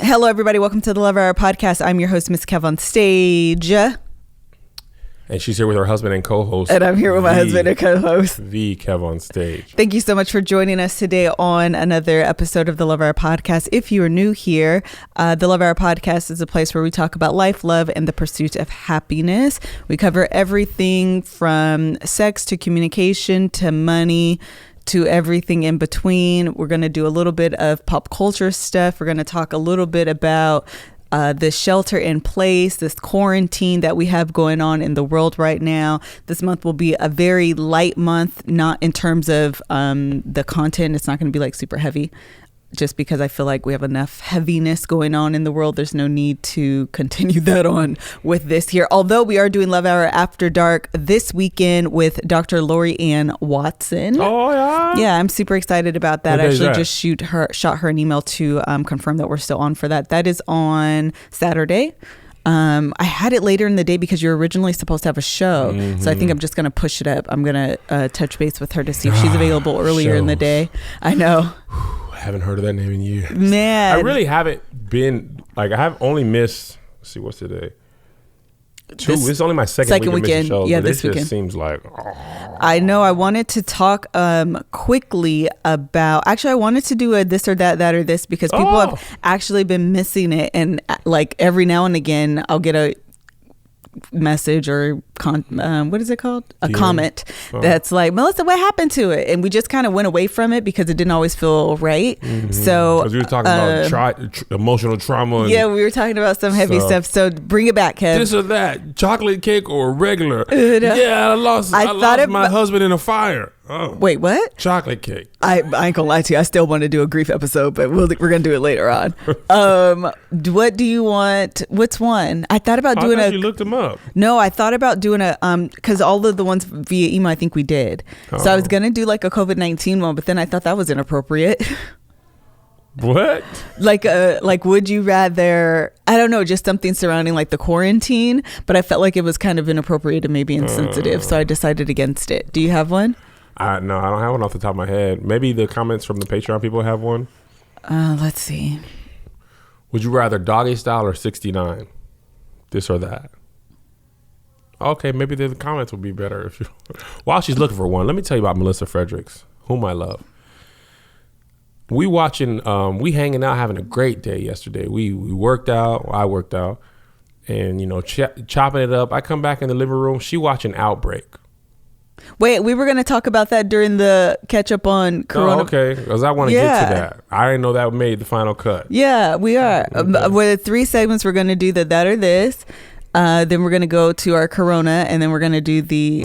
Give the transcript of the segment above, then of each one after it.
Hello, everybody. Welcome to the Love Hour podcast. I'm your host, MrsKevOnStage. And she's here with her husband and co-host. And I'm here with my husband and co-host. The Kev on Stage. Thank you so much for joining us today on another episode of the Love Hour podcast. If you are new here, the Love Hour podcast is a place where we talk about life, love, and the pursuit of happiness. We cover everything from sex to communication to money to everything in between. We're going to do a little bit of pop culture stuff. We're going to talk a little bit about the shelter in place, this quarantine that we have going on in the world right now. This month will be a very light month, not in terms of the content. It's not going to be like super heavy, just because I feel like we have enough heaviness going on in the world. There's no need to continue that on with this here. Although we are doing Love Hour After Dark this weekend with Dr. Lori Ann Watson. Oh, yeah? Yeah, I'm super excited about that. I actually that? just shot her an email to confirm that we're still on for that. That is on Saturday. I had it later in the day because you were originally supposed to have a show. Mm-hmm. So I think I'm just going to push it up. I'm going to touch base with her to see if she's available earlier in the day. I know. I haven't heard of that name in years. Man. I really haven't been, like, I have only missed, let's see, what's today? This is only my second weekend. Shows, yeah, this weekend. Just seems like, I know. I wanted to talk quickly about, actually, I wanted to do a this or that or this, because people have actually been missing it. And like every now and again, I'll get a message or what is it called? A comment that's like, Melissa, what happened to it? And we just kind of went away from it because it didn't always feel right. Mm-hmm. So because we were talking about emotional trauma. Yeah, we were talking about some heavy stuff. So bring it back, Kev. This or that, chocolate cake or regular? Yeah, I lost my husband in a fire. Oh. Wait, what? Chocolate cake. I ain't gonna lie to you. I still want to do a grief episode, but we're gonna do it later on. What do you want? What's one? I thought about doing you looked them up. No, I thought about doing a because all of the ones via email, I think we did. So I was gonna do like a COVID-19 one, but then I thought that was inappropriate. What? Like would you rather, I don't know, just something surrounding like the quarantine, but I felt like it was kind of inappropriate and maybe insensitive, so I decided against it. Do you have one? No, I don't have one off the top of my head. Maybe the comments from the Patreon people have one. Let's see. Would you rather doggy style or 69? This or that? Okay, maybe the comments would be better. While she's looking for one, let me tell you about Melissa Fredericks, whom I love. We hanging out, having a great day yesterday. We worked out. I worked out, and chopping it up. I come back in the living room. She watching Outbreak. Wait, we were going to talk about that during the catch up on Corona. Oh, okay, because I want to get to that. I didn't know that made the final cut. Yeah, we are. Okay. With 3 segments, we're going to do the that or this. Then we're going to go to our Corona, and then we're going to do the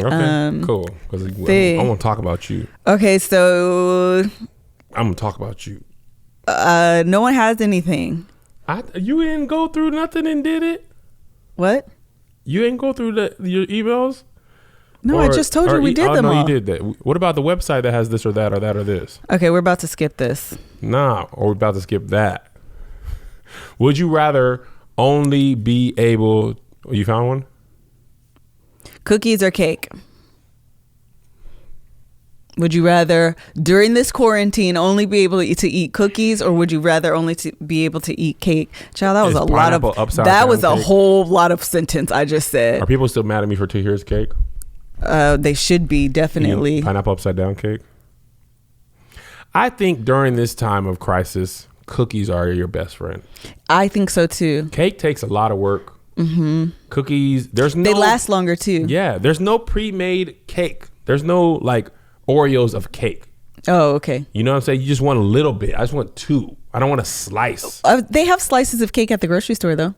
cool. I want to talk about you. Okay, so I'm going to talk about you. No one has anything. You didn't go through nothing and did it? What? You didn't go through your emails? No, I just told you we did them all. No, you did that. What about the website that has this or that or that or this? Okay, we're about to skip this. Nah, or we're about to skip that. Would you rather only be able... You found one? Cookies or cake? Would you rather, during this quarantine, only be able to eat cookies, or would you rather only to be able to eat cake? Child, that was a lot of... That was a whole lot of sentence I just said. Are people still mad at me for Tahir's cake? They should be, definitely. Pineapple upside down cake. I think during this time of crisis, cookies are your best friend. I think so too. Cake takes a lot of work. Mm-hmm. Cookies, they last longer too. Yeah, there's no pre-made cake. There's no like Oreos of cake. Oh, okay. You know what I'm saying? You just want a little bit. I just want 2. I don't want a slice. They have slices of cake at the grocery store though.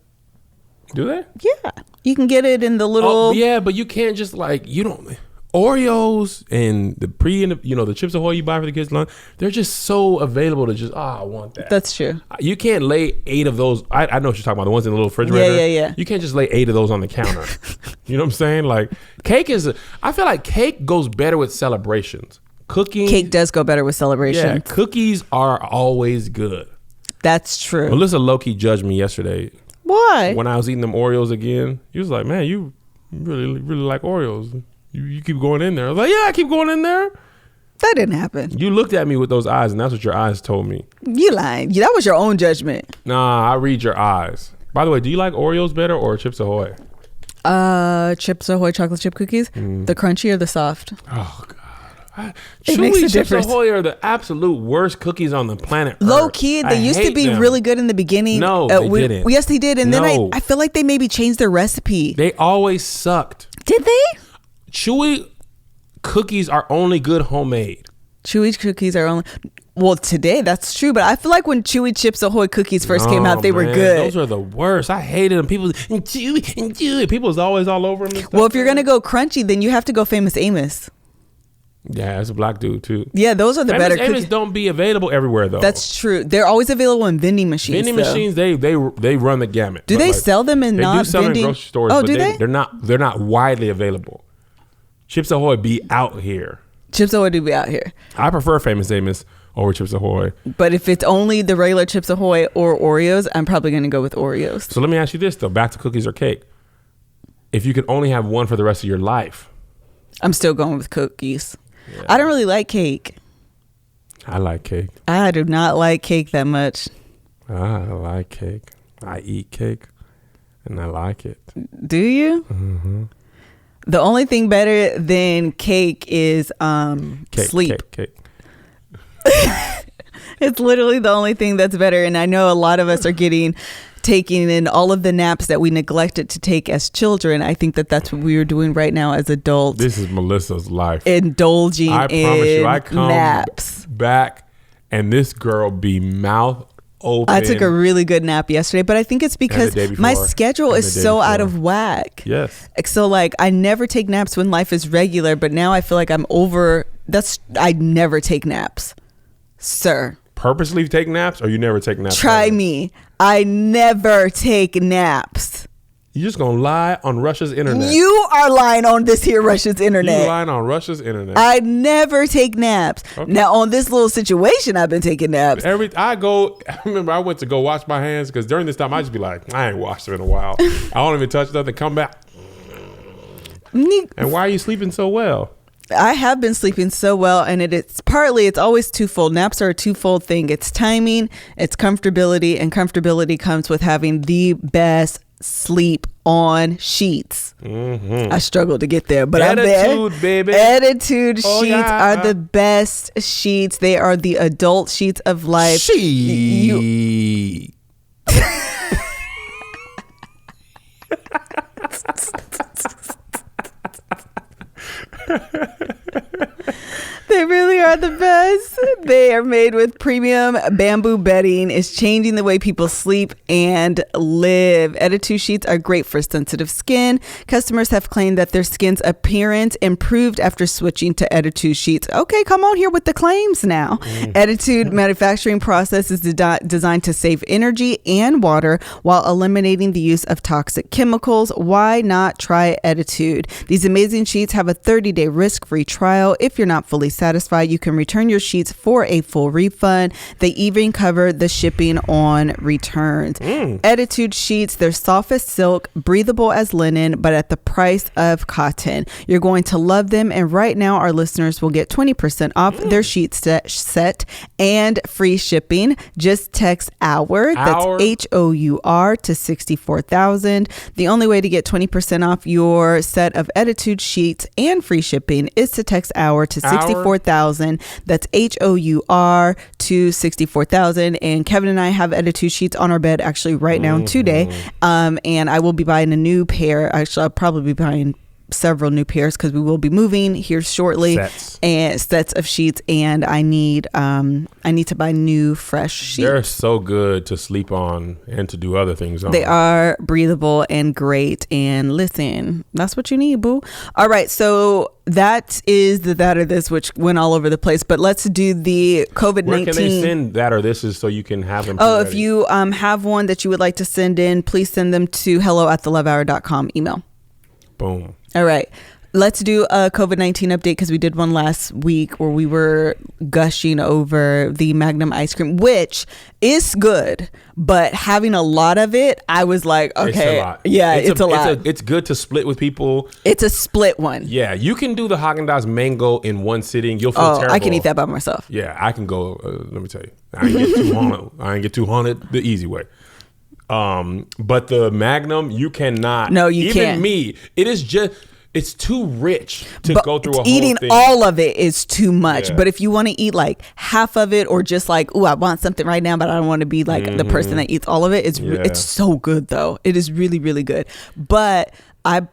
Do they? Yeah. You can get it in the little... yeah, but you can't just Oreos and the Chips Ahoy you buy for the kids' lunch, they're just so available to just, I want that. That's true. You can't lay 8 of those. I know what you're talking about, the ones in the little refrigerator. Yeah. You can't just lay 8 of those on the counter. You know what I'm saying? Like, I feel like cake goes better with celebrations. Cake does go better with celebrations. Yeah, cookies are always good. That's true. Melissa low-key judged me yesterday. Why? When I was eating them Oreos again, he was like, man, you really, really like Oreos. You keep going in there. I was like, yeah, I keep going in there. That didn't happen. You looked at me with those eyes, and that's what your eyes told me. You lying. That was your own judgment. Nah, I read your eyes. By the way, do you like Oreos better or Chips Ahoy? Chips Ahoy chocolate chip cookies. The crunchy or the soft? Oh, God. It makes a Chewy Chips difference. Ahoy are the absolute worst cookies on the planet. Low key, they used to be really good in the beginning. No, they didn't. Yes, they did. And then No. I feel like they maybe changed their recipe. They always sucked. Did they? Chewy cookies are only good homemade. Chewy cookies are only... Well, today, that's true. But I feel like when Chewy Chips Ahoy cookies first came out, they were good. Those are the worst. I hated them. People, Chewy. People was always all over them. Well, if you're going to go crunchy, then you have to go Famous Amos. Yeah, it's a black dude, too. Yeah, those are the better Famous Amos cookies. don't be available everywhere, though. That's true. They're always available in vending machines. Vending machines, they run the gamut. Do they sell them in not They do sell them in vending? grocery stores, Oh, but do they? They're not widely available. Chips Ahoy be out here. Chips Ahoy do be out here. I prefer Famous Amos over Chips Ahoy. But if it's only the regular Chips Ahoy or Oreos, I'm probably going to go with Oreos. So let me ask you this, though. Back to cookies or cake. If you could only have one for the rest of your life. I'm still going with cookies. Yeah. I don't really like cake. I like cake. I do not like cake that much. I like cake. I eat cake. And I like it. Do you? Mm-hmm. The only thing better than cake is sleep. Cake. It's literally the only thing that's better. And I know a lot of us are taking in all of the naps that we neglected to take as children. I think that that's what we are doing right now as adults. This is Melissa's life. Indulging I promise you, I come naps. back and this girl be mouth open. I took a really good nap yesterday, but I think it's because my schedule is so out of whack. Yes. So like I never take naps when life is regular, but now I feel like I'm over. I never take naps, sir. Purposely take naps or you never take naps? Try me. I never take naps. You just gonna lie on Russia's internet. You are lying on this here Russia's internet. You lying on Russia's internet. I never take naps. Okay. Now on this little situation, I've been taking naps. I remember I went to go wash my hands because during this time I just be like, I ain't washed them in a while. I don't even touch nothing. Come back. And why are you sleeping so well? I have been sleeping so well, and it's always twofold. Naps are a twofold thing. It's timing, it's comfortability, and comfortability comes with having the best sleep on sheets. Mm-hmm. I struggled to get there, but Ettitude, baby. Ettitude sheets are the best sheets. They are the adult sheets of life. They really are the best. They are made with premium bamboo bedding. It's changing the way people sleep and live. Ettitude sheets are great for sensitive skin. Customers have claimed that their skin's appearance improved after switching to Ettitude sheets. Okay, come on here with the claims now. Ettitude manufacturing process is designed to save energy and water while eliminating the use of toxic chemicals. Why not try Ettitude? These amazing sheets have a 30-day risk-free trial. If you're not fully satisfied, you can return your sheets for a full refund. They even cover the shipping on returns. Ettitude sheets, they're soft as silk, breathable as linen, but at the price of cotton. You're going to love them, and right now our listeners will get 20% off their sheet set and free shipping. Just text HOUR, that's HOUR, to 64,000. The only way to get 20% off your set of Ettitude sheets and free shipping is to text HOUR to 64,000. That's HOUR to 64,000. And Kevin and I have Ettitude sheets on our bed actually right now today. And I will be buying a new pair. Actually, I'll probably be buying several new pairs because we will be moving here shortly. Sets of sheets, and I need to buy new fresh sheets. They're so good to sleep on and to do other things on. They are breathable and great. And listen, that's what you need, boo. All right, so that is the that or this, which went all over the place. But let's do the COVID-19. Where can they send that or this is so you can have them? Oh, if you have one that you would like to send in, please send them to hello@thelovehour.com email. Boom. All right. Let's do a COVID-19 update because we did one last week where we were gushing over the Magnum ice cream, which is good, but having a lot of it, I was like, okay, it's a lot. Yeah, it's a lot. It's good to split with people. It's a split one. Yeah, you can do the Haagen-Dazs mango in one sitting. You'll feel terrible. I can eat that by myself. Yeah, I can go. Let me tell you, I ain't get 200 the easy way. But the Magnum, you cannot. No, you even can't. Me, it is just. It's too rich to go through a whole eating thing. all of it is too much. Yeah. But if you want to eat like half of it, or just like, I want something right now, but I don't want to be like the person that eats all of it. It's so good though. It is really, really good. But I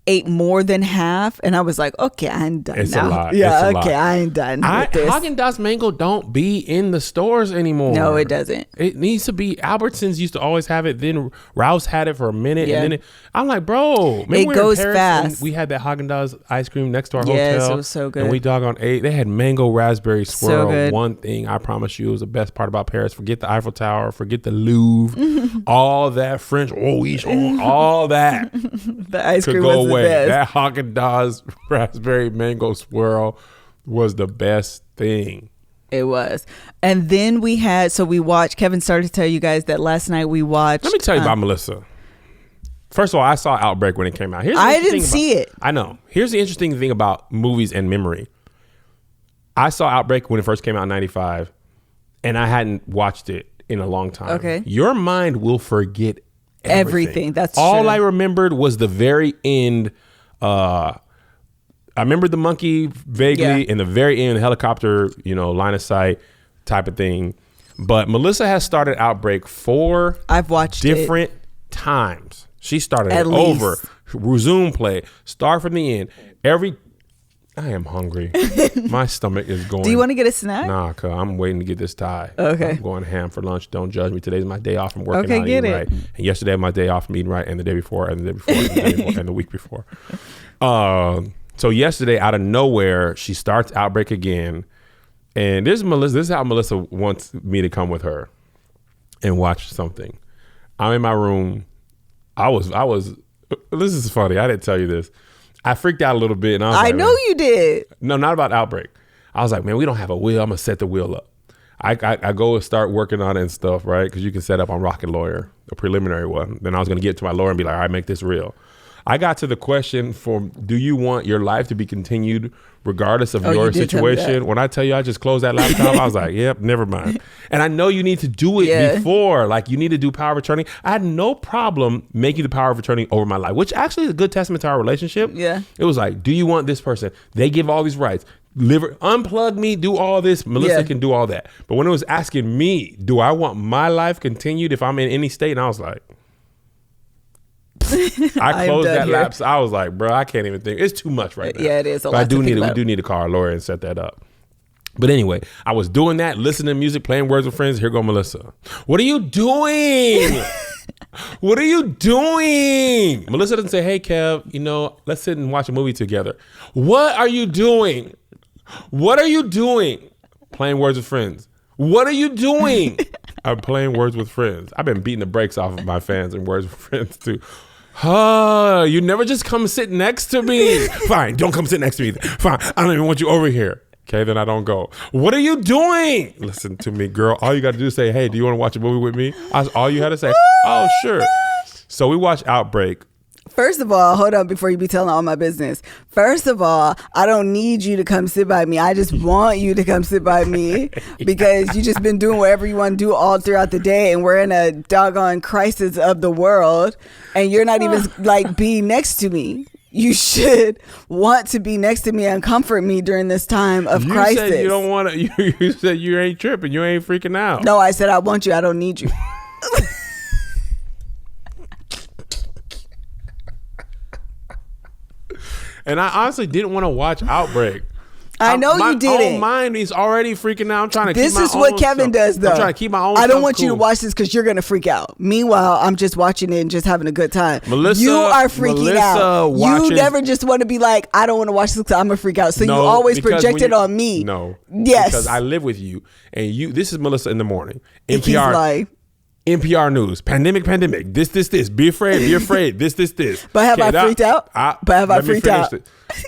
ate more than half, and I was like, okay, I'm done it's now. A lot. Yeah, it's a okay, lot. I ain't done with this. Haagen-Dazs mango don't be in the stores anymore. No, it doesn't. It needs to be. Albertsons used to always have it. Then Rouse had it for a minute, Yeah. and then I'm like, bro, It goes fast. We had that Haagen-Dazs ice cream next to our Yes, hotel. it was so good. And we doggone ate. They had mango raspberry swirl. So good. One thing I promise you was the best part about Paris. Forget the Eiffel Tower. Forget the Louvre. All that French, all that. The ice Could cream go was the away. best. That Haagen-Dazs raspberry mango swirl was the best thing. It was. And then we watched, Kevin started to tell you guys that last night we watched. Let me tell you about Melissa. First of all, I saw Outbreak when it came out. I didn't see it. I know. Here's the interesting thing about movies and memory. I saw Outbreak when it first came out in 95, and I hadn't watched it in a long time. Okay. Your mind will forget everything. That's all true. I remembered was the very end. I remember the monkey vaguely in the very end, helicopter, line of sight type of thing. But Melissa has started Outbreak 4 I've watched different times. She started At it least. over, resume play, start from the end. I am hungry. My stomach is going. Do you want to get a snack? Nah, cause I'm waiting to get this Thai. Okay. I'm going ham for lunch. Don't judge me. Today's my day off from working Okay, out get eating it. right. And yesterday my day off from eating right, and the day before, and the day before, and the day before, and the week before. So yesterday, out of nowhere, she starts Outbreak again, and this is how Melissa wants me to come with her and watch something. I'm in my room. I was. This is funny. I didn't tell you this. I freaked out a little bit, and I was like, know you did. No, not about Outbreak. I was like, man, we don't have a wheel. I'm gonna set the wheel up. I go and start working on it and stuff, right? Because you can set up on Rocket Lawyer, a preliminary one. Then I was gonna get to my lawyer and be like, all right, make this real. I got to the question do you want your life to be continued regardless of your situation? When I tell you I just closed that laptop, I was like, yep, never mind. And I know you need to do it before. Like, you need to do power of attorney. I had no problem making the power of attorney over my life, which actually is a good testament to our relationship. Yeah. It was like, do you want this person? They give all these rights. Unplug me, do all this. Melissa can do all that. But when it was asking me, do I want my life continued if I'm in any state? And I was like, I closed that lapse. I was like, bro, I can't even think. It's too much right now. Yeah, it is a lot. But we do need to call our lawyer and set that up. But anyway, I was doing that, listening to music, playing Words with Friends. Here go Melissa. What are you doing? What are you doing? Melissa doesn't say, hey, Kev, let's sit and watch a movie together. What are you doing? What are you doing? Playing Words with Friends. What are you doing? I'm playing Words with Friends. I've been beating the brakes off of my fans and Words with Friends too. You never just come sit next to me. Fine, don't come sit next to me. Fine, I don't even want you over here. Okay, then I don't go. What are you doing? Listen to me, girl. All you got to do is say, hey, do you want to watch a movie with me? That's all you had to say. Oh, sure. So we watched Outbreak. First of all, hold on before you be telling all my business. First of all, I don't need you to come sit by me. I just want you to come sit by me because you just been doing whatever you want to do all throughout the day, and we're in a doggone crisis of the world, and you're not even like being next to me. You should want to be next to me and comfort me during this time of crisis. You said you don't want to. You said you ain't tripping. You ain't freaking out. No, I said I want you. I don't need you. And I honestly didn't want to watch Outbreak. I know you didn't. My own mind is already freaking out. I'm trying to This keep my is what own Kevin stuff. does, though. I'm trying to keep my own I don't stuff want you to cool. watch this because you're going to freak out. Meanwhile, I'm just watching it and just having a good time. Melissa, you are freaking out. watches, you never just want to be like, I don't want to watch this because I'm going to freak out. So no, you always because project it when on me. No. Yes. Because I live with you. And this is Melissa in the morning. He's NPR. like, NPR News, pandemic. This. Be afraid. This. But have I freaked out?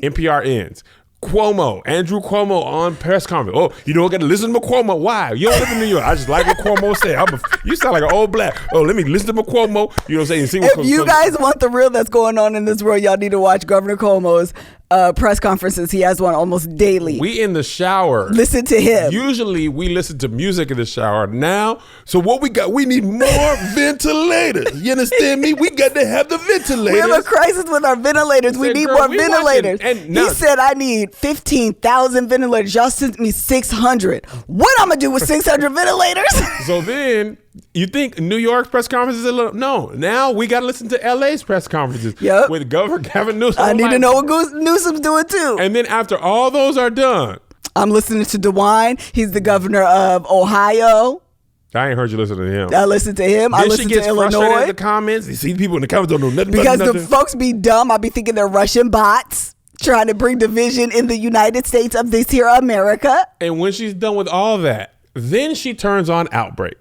NPR ends. Andrew Cuomo on press conference. Oh, you don't got to listen to Cuomo. Why? You don't live in New York. I just like what Cuomo said. You sound like an old black. Oh, let me listen to Cuomo. You know what I'm saying? If you guys want the real that's going on in this world, y'all need to watch Governor Cuomo's press conferences. He has one almost daily. We in the shower. Listen to him. Usually we listen to music in the shower. Now, so what we got? We need more ventilators. You understand me? We got to have the ventilators. We have a crisis with our ventilators. We need more ventilators. He said, I need 15,000 ventilators. Y'all sent me 600. What I'm going to do with 600 ventilators? So then you think New York's press conferences a little? No. Now we got to listen to LA's press conferences with Governor Gavin Newsom. I need to know what Newsom's doing too. And then after all those are done, I'm listening to DeWine. He's the governor of Ohio. I ain't heard you listen to him. I listen to him. I listen to Illinois. Frustrated in the comments. You see people in the comments don't know nothing because about the folks be dumb. I be thinking they're Russian bots trying to bring division in the United States of this here America. And when she's done with all that, then she turns on Outbreak.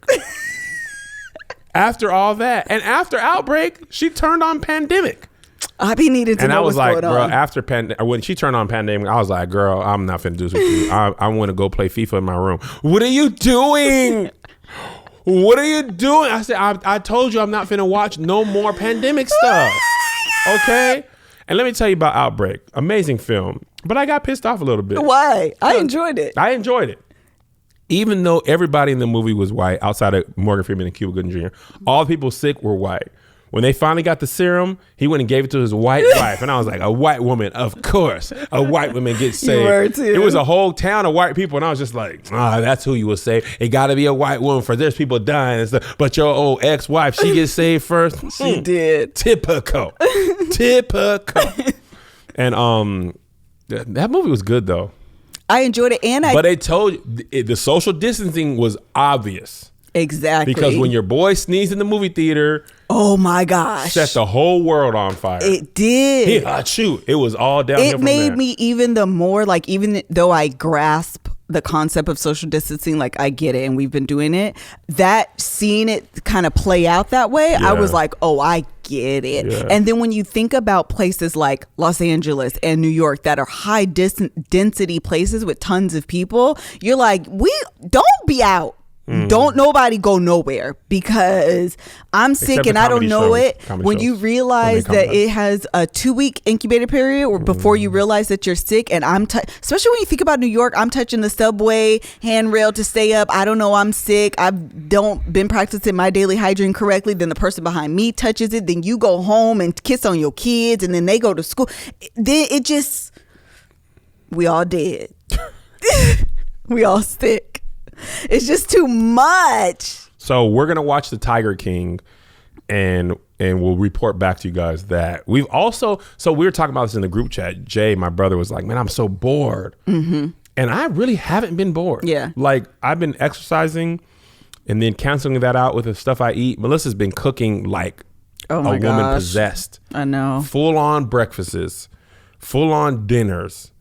After all that, and after Outbreak, she turned on Pandemic. I be needing to know what's going on. And I was like, bro, when she turned on Pandemic, I was like, girl, I'm not finna do this with you. I want to go play FIFA in my room. What are you doing? What are you doing? I said, I told you I'm not finna watch no more Pandemic stuff. Okay? And let me tell you about Outbreak. Amazing film. But I got pissed off a little bit. Why? I enjoyed it. Even though everybody in the movie was white, outside of Morgan Freeman and Cuba Gooding Jr., all the people sick were white. When they finally got the serum, he went and gave it to his white wife. And I was like, a white woman, of course. A white woman gets saved. You were too. It was a whole town of white people. And I was just like, that's who you will save. It got to be a white woman for there's people dying and stuff. But your old ex-wife, she gets saved first. She did. Typical. And that movie was good, though. I enjoyed it. But they told you the social distancing was obvious. Exactly. Because when your boy sneezed in the movie theater, oh my gosh, set the whole world on fire. It did. It was all downhill from there. It made me even the more like, even though I grasp the concept of social distancing, like I get it and we've been doing it, that seeing it kind of play out that way, I was like, oh, I get it. Yeah. And then when you think about places like Los Angeles and New York that are high density places with tons of people, you're like, we don't be out. Don't nobody go nowhere because I'm sick and I don't know it. When you realize that it has a 2-week incubator period or before you realize that you're sick, and especially when you think about New York, I'm touching the subway handrail to stay up. I don't know I'm sick. I've been practicing my daily hygiene correctly. Then the person behind me touches it. Then you go home and kiss on your kids, and then they go to school. Then we all dead. We all sick. It's just too much. So we're gonna watch The Tiger King, and we'll report back to you guys that we've also. So we were talking about this in the group chat. Jay, my brother, was like, "Man, I'm so bored," and I really haven't been bored. Yeah, like I've been exercising, and then canceling that out with the stuff I eat. Melissa's been cooking like a woman possessed. I know. Full on breakfasts, full on dinners.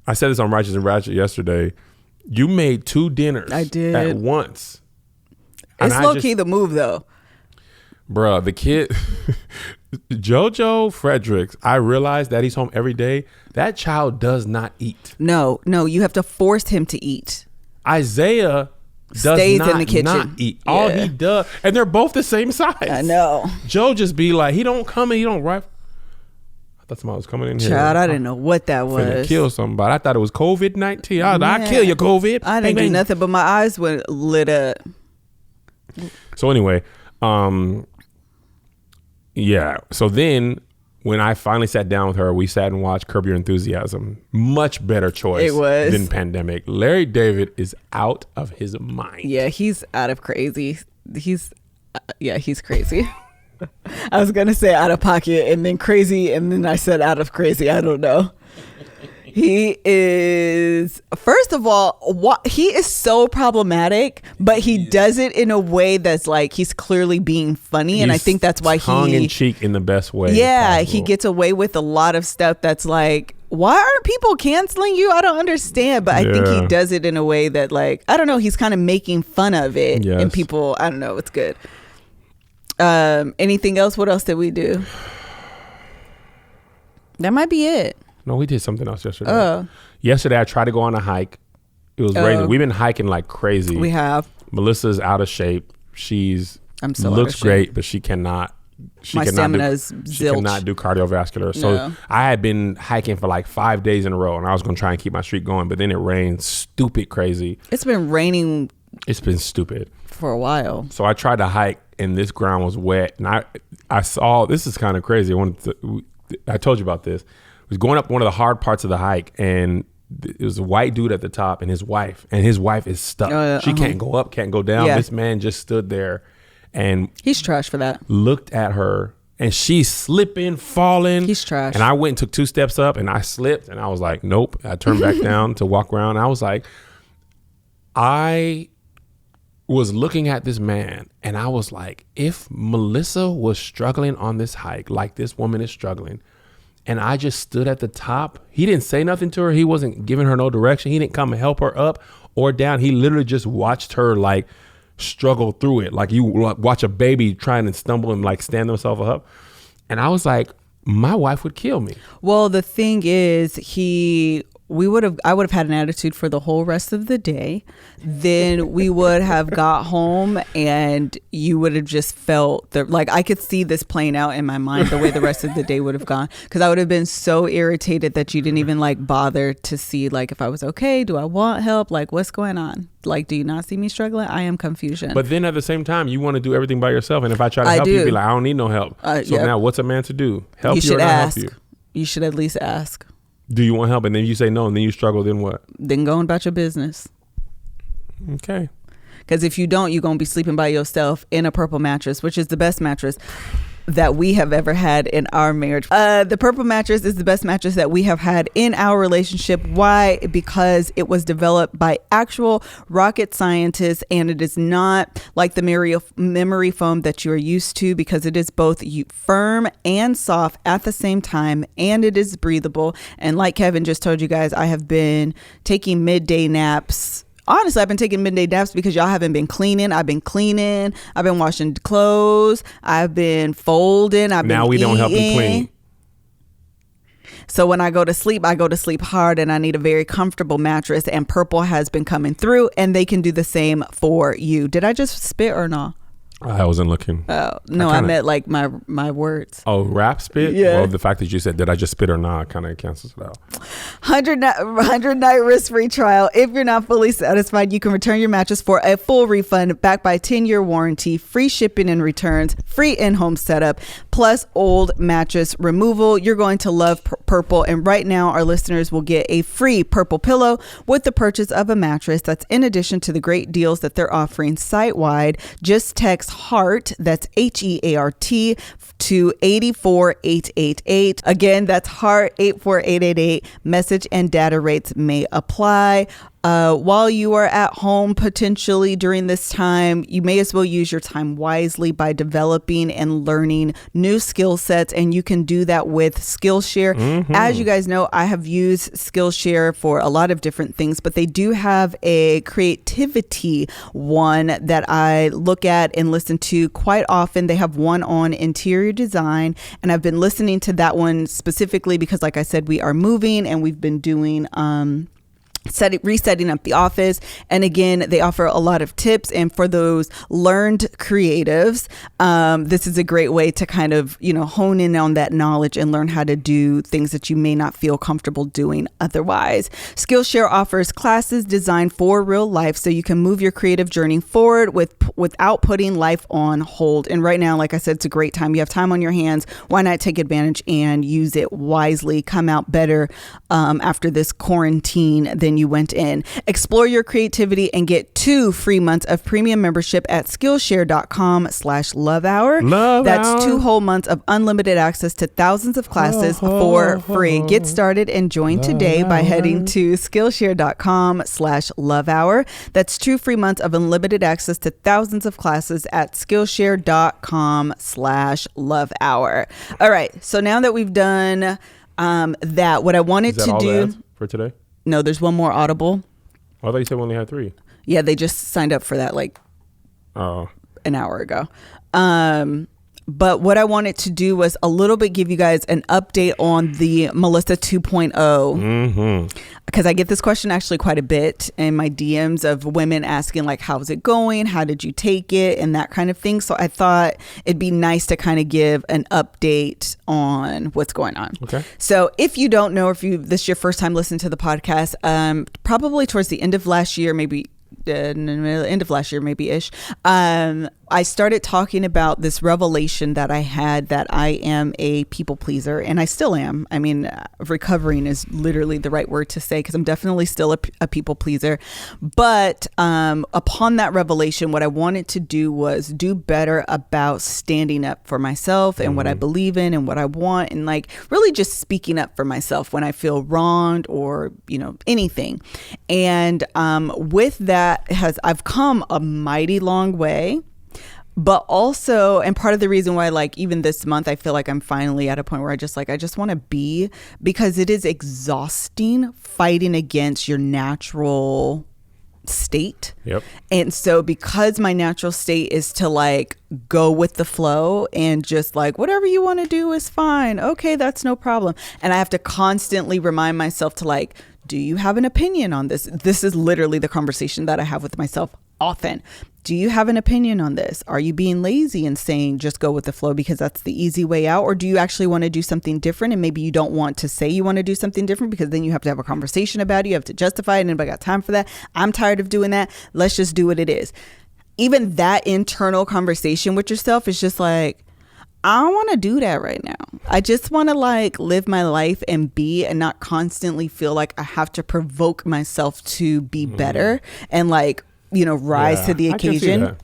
I said this on Righteous and Ratchet yesterday. You made 2 dinners. I did. At once. It's low key the move though. Bruh, the kid, Jojo Fredericks, I realized that he's home every day. That child does not eat. No, you have to force him to eat. Isaiah stays in the kitchen. Not eat. Yeah. All he does, and they're both the same size. I know. Joe just be like, he don't come and he don't rifle. I thought somebody was coming in here. Child, I didn't know what that was. Finna kill somebody. I thought it was COVID-19. I'll kill you, COVID. I didn't do nothing, but my eyes were lit up. So anyway, yeah. So then when I finally sat down with her, we sat and watched Curb Your Enthusiasm. Much better choice than Pandemic. Larry David is out of his mind. Yeah, he's out of crazy. He's crazy. I was going to say out of pocket and then crazy, and then I said out of crazy. I don't know. He is, first of all, he is so problematic, but he does it in a way that's like he's clearly being funny, and I think that's why tongue in cheek in the best way. Yeah, he gets away with a lot of stuff that's like, why aren't people canceling you? I don't understand, but I think he does it in a way that, like, I don't know, he's kind of making fun of it, and people, I don't know, it's good. Anything else? What else did we do? That might be it. No, we did something else yesterday. Yesterday, I tried to go on a hike. It was raining. We've been hiking like crazy. We have. Melissa's out of shape. I'm so looks great, but she cannot. My stamina is zilch. She cannot do cardiovascular. So I had been hiking for like 5 days in a row, and I was going to try and keep my streak going, but then it rained stupid crazy. It's been raining. It's been stupid for a while. So I tried to hike, and this ground was wet, and I saw, this is kind of crazy. I told you about this. I was going up one of the hard parts of the hike, and it was a white dude at the top and his wife is stuck. She can't go up, can't go down. This man just stood there, and he's trash for that. Looked at her, and she's slipping, falling. He's trash. And I went and took 2 steps up, and I slipped, and I was like, nope. I turned back down to walk around. I was like, I was looking at this man, and I was like, if Melissa was struggling on this hike like this woman is struggling, and I just stood at the top, he didn't say nothing to her. He wasn't giving her no direction. He didn't come and help her up or down. He literally just watched her like struggle through it. Like you watch a baby trying to stumble and like stand themselves up. And I was like, my wife would kill me. Well, the thing is, I would have had an attitude for the whole rest of the day. Then we would have got home, and you would have just felt like I could see this playing out in my mind the way the rest of the day would have gone, because I would have been so irritated that you didn't even like bother to see like if I was okay. Do I want help? Like, what's going on? Like, do you not see me struggling? I am confusion. But then at the same time, you want to do everything by yourself, and if I try to help you, be like, I don't need no help. Now what's a man to do? Help you or not help you? You should at least ask. Do you want help? And then you say no, and then you struggle. Then what? Then go about your business. Okay. Because if you don't, you're going to be sleeping by yourself in a purple mattress, which is the best mattress that we have ever had in our marriage. The purple mattress is the best mattress that we have had in our relationship. Why? Because it was developed by actual rocket scientists, and it is not like the memory foam that you are used to, because it is both firm and soft at the same time, and it is breathable. And like Kevin just told you guys, I have been taking midday naps. Honestly, I've been taking midday naps because y'all haven't been cleaning. I've been cleaning. I've been washing clothes. I've been folding. Now we don't help you clean. So when I go to sleep hard, and I need a very comfortable mattress, and Purple has been coming through, and they can do the same for you. Did I just spit or not? I wasn't looking. Oh, no, I meant like my words. Oh, rap spit? Yeah. Well, the fact that you said, did I just spit or not, kind of cancels it out. 100 night risk-free trial. If you're not fully satisfied, you can return your mattress for a full refund, backed by a 10-year warranty, free shipping and returns, free in-home setup, plus old mattress removal. You're going to love Purple. And right now, our listeners will get a free Purple pillow with the purchase of a mattress. That's in addition to the great deals that they're offering site-wide. Just text HEART, that's HEART, to 84888. Again, that's HEART 84888. Message and data rates may apply. While you are at home potentially during this time, you may as well use your time wisely by developing and learning new skill sets, and you can do that with Skillshare. Mm-hmm. As you guys know, I have used Skillshare for a lot of different things, but they do have a creativity one that I look at and listen to quite often. They have one on interior design, and I've been listening to that one specifically because, like I said, we are moving, and we've been doing resetting up the office. And again, they offer a lot of tips, and for those learned creatives, this is a great way to kind of, hone in on that knowledge and learn how to do things that you may not feel comfortable doing otherwise. Skillshare offers classes designed for real life, so you can move your creative journey forward without putting life on hold. And right now, like I said, it's a great time. You have time on your hands. Why not take advantage and use it wisely? Come out better after this quarantine than you went in. Explore your creativity and get 2 free months of premium membership at Skillshare.com/lovehour. That's 2 whole months of unlimited access to thousands of classes for free. Get started and join today by heading to Skillshare.com/lovehour. That's 2 free months of unlimited access to thousands of classes at Skillshare.com/lovehour. All right. So now that we've done that, what I wanted to do for today. No, there's one more Audible. I thought you said we only had 3. Yeah, they just signed up for that an hour ago. But what I wanted to do was a little bit give you guys an update on the Melissa 2.0. Because I get this question actually quite a bit in my DMs of women asking like, how's it going? How did you take it? And that kind of thing. So I thought it'd be nice to kind of give an update on what's going on. Okay. So if you don't know, if this is your first time listening to the podcast, probably towards the end of last year, maybe end of last year, maybe ish, I started talking about this revelation that I had that I am a people pleaser, and I still am. I mean, recovering is literally the right word to say, because I'm definitely still a people pleaser. But upon that revelation, what I wanted to do was do better about standing up for myself and what I believe in and what I want, and like really just speaking up for myself when I feel wronged or, you know, anything. And with that I've come a mighty long way. But also, and part of the reason why, like, even this month, I feel like I'm finally at a point where I just want to be, because it is exhausting fighting against your natural state. Yep. And so because my natural state is to like go with the flow and just like whatever you want to do is fine. Okay, that's no problem. And I have to constantly remind myself to like, do you have an opinion on this? This is literally the conversation that I have with myself often. Do you have an opinion on this? Are you being lazy and saying just go with the flow because that's the easy way out? Or do you actually want to do something different? And maybe you don't want to say you want to do something different because then you have to have a conversation about it. You have to justify it. And anybody got time for that? I'm tired of doing that. Let's just do what it is. Even that internal conversation with yourself is just like, I don't want to do that right now. I just want to like live my life and be, and not constantly feel like I have to provoke myself to be better and like, you know, rise to the occasion.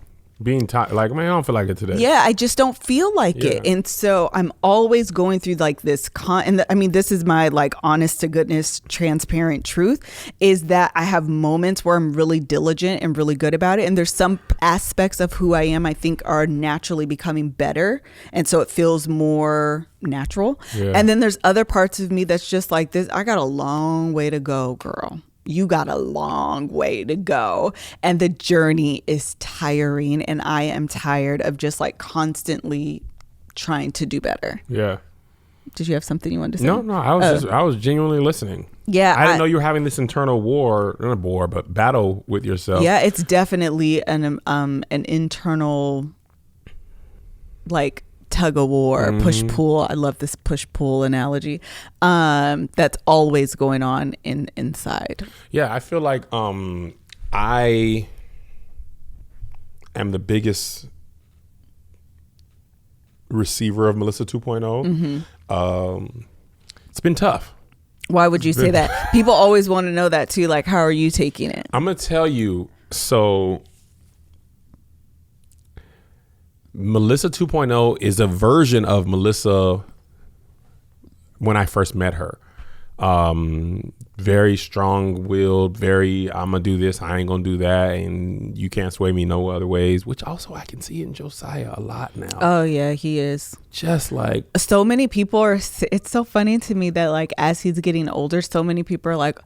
Being tired, like, man, I don't feel like it today. Yeah, I just don't feel like it. And so I'm always going through like this I mean, this is my like honest to goodness, transparent truth, is that I have moments where I'm really diligent and really good about it. And there's some aspects of who I am, I think, are naturally becoming better. And so it feels more natural. Yeah. And then there's other parts of me that's just like this. I got a long way to go, girl. You got a long way to go, and the journey is tiring, and I am tired of just like constantly trying to do better. Yeah. Did you have something you wanted to say? No, I was genuinely listening. Yeah. I didn't know you were having this internal but battle with yourself. Yeah, it's definitely an internal like tug of war, push pull. I love this push pull analogy. That's always going on inside. Yeah, I feel like I am the biggest receiver of Melissa 2.0. It's been tough. Why would you say that? People always want to know that too. Like, how are you taking it? I'm gonna tell you. So Melissa 2.0 is a version of Melissa when I first met her. Very strong-willed, very, I'm going to do this, I ain't going to do that, and you can't sway me no other ways, which also I can see in Josiah a lot now. Oh, yeah, he is. Just like... So many people are... It's so funny to me that, like, as he's getting older, so many people are like,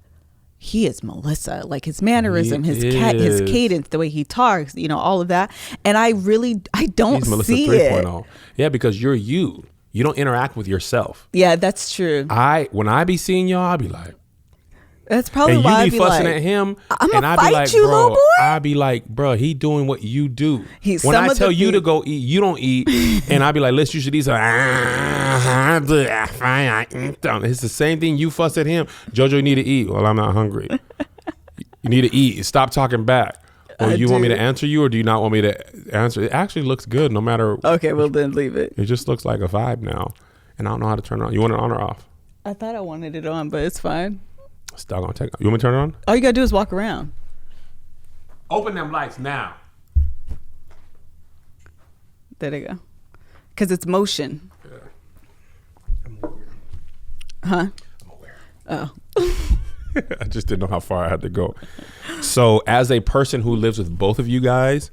he is Melissa, like his mannerism, his cadence, the way he talks, you know, all of that. And I don't He's Melissa see 3.0. it. Yeah, because you're you. You don't interact with yourself. Yeah, that's true. When I be seeing y'all, I'll be like, that's probably and why you I'd be be fussing like, at him, I'm and gonna I'd be fight like, you, bro, little boy. I'd be like, bro, he doing what you do. When some I of tell the you to thing- go eat, you don't eat, and I'd be like, let's you should eat. So, it's the same thing. You fuss at him, Jojo. You need to eat. Well, I'm not hungry. You need to eat. Stop talking back. Or you want me to answer you, or do you not want me to answer? It actually looks good, no matter. Okay, well then leave it. It just looks like a vibe now, and I don't know how to turn it on. You want it on or off? I thought I wanted it on, but it's fine. It's doggone take. You want me to turn it on? All you gotta do is walk around. Open them lights now. There they go. Because it's motion. Yeah. I'm aware. Huh? I'm aware. Oh. I just didn't know how far I had to go. So as a person who lives with both of you guys,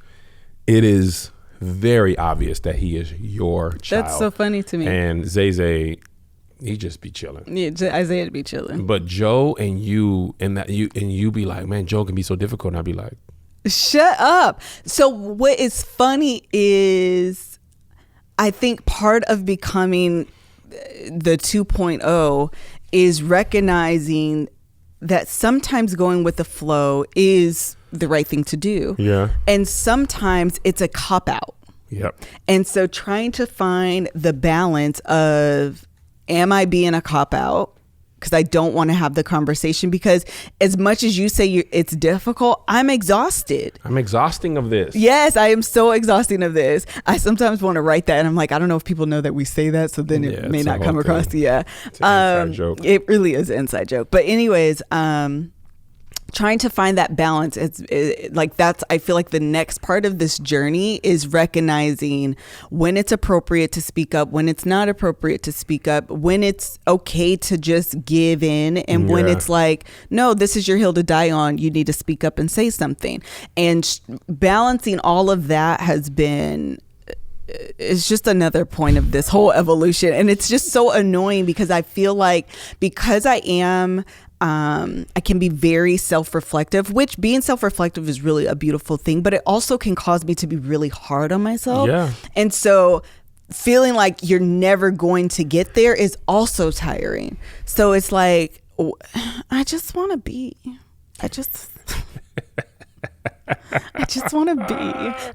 it is very obvious that he is your child. That's so funny to me. And Zay, he just be chilling. Yeah, Isaiah be chilling. But Joe and you be like, man, Joe can be so difficult. And I'd be like, shut up. So what is funny is I think part of becoming the 2.0 is recognizing that sometimes going with the flow is the right thing to do. Yeah. And sometimes it's a cop out. Yep. And so trying to find the balance of, am I being a cop out? Because I don't want to have the conversation, because as much as you say it's difficult, I'm exhausted. I'm exhausting of this. Yes, I am so exhausting of this. I sometimes want to write that and I'm like, I don't know if people know that we say that, so then it may not come across. Yeah. It's an inside joke. It really is an inside joke. But anyways, trying to find that balance, I feel like the next part of this journey is recognizing when it's appropriate to speak up, when it's not appropriate to speak up, when it's okay to just give in, and when it's like, no, this is your hill to die on, you need to speak up and say something. And balancing all of that it's just another point of this whole evolution. And it's just so annoying, because I feel like, because I am I can be very self-reflective, which being self-reflective is really a beautiful thing, but it also can cause me to be really hard on myself. Yeah. And so feeling like you're never going to get there is also tiring. So it's like, I just want to be. I just want to be.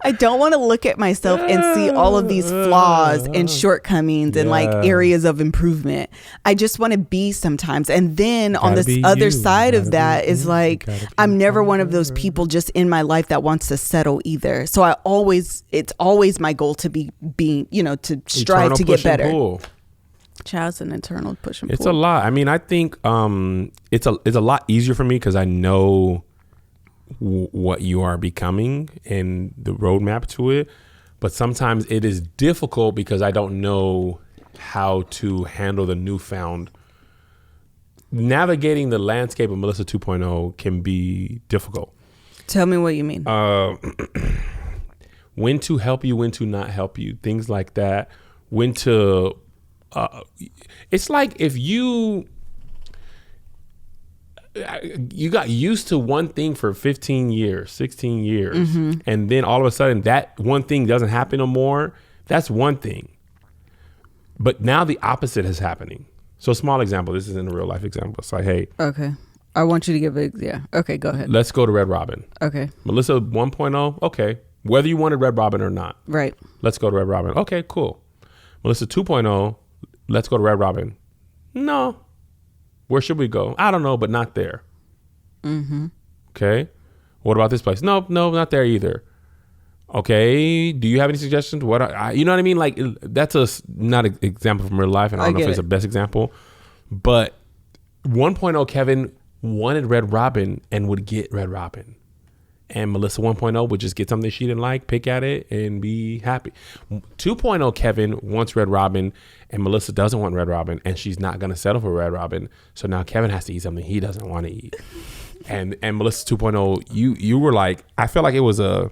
I don't want to look at myself and see all of these flaws and shortcomings and like areas of improvement. I just want to be sometimes. And then on this other side of that is like, I'm never one of those people just in my life that wants to settle either. So it's always my goal to be being, to strive to get better. Child's an internal push and pull. It's a lot. I mean, I think it's a lot easier for me because I know what you are becoming and the roadmap to it, but sometimes it is difficult because I don't know how to handle the newfound. Navigating the landscape of Melissa 2.0 can be difficult. Tell me what you mean. When to help you, when to not help you, things like that. When to it's like if you got used to one thing for 15 years, 16 years, and then all of a sudden that one thing doesn't happen no more, that's one thing. But now the opposite is happening. So a small example, this isn't a real life example. It's like, hey. Okay. I want you to give it, Okay, go ahead. Let's go to Red Robin. Okay. Melissa 1.0, okay. Whether you wanted Red Robin or not. Right. Let's go to Red Robin. Okay, cool. Melissa 2.0, let's go to Red Robin. No. Where should we go? I don't know, but not there. Okay. What about this place? No, not there either. Okay. Do you have any suggestions? You know what I mean? Like, that's not an example from real life, and I don't know if it's the best example. But 1.0 Kevin wanted Red Robin and would get Red Robin. And Melissa 1.0 would just get something she didn't like, pick at it, and be happy. 2.0 Kevin wants Red Robin, and Melissa doesn't want Red Robin, and she's not going to settle for Red Robin. So now Kevin has to eat something he doesn't want to eat. And Melissa 2.0, you were like, I felt like it was a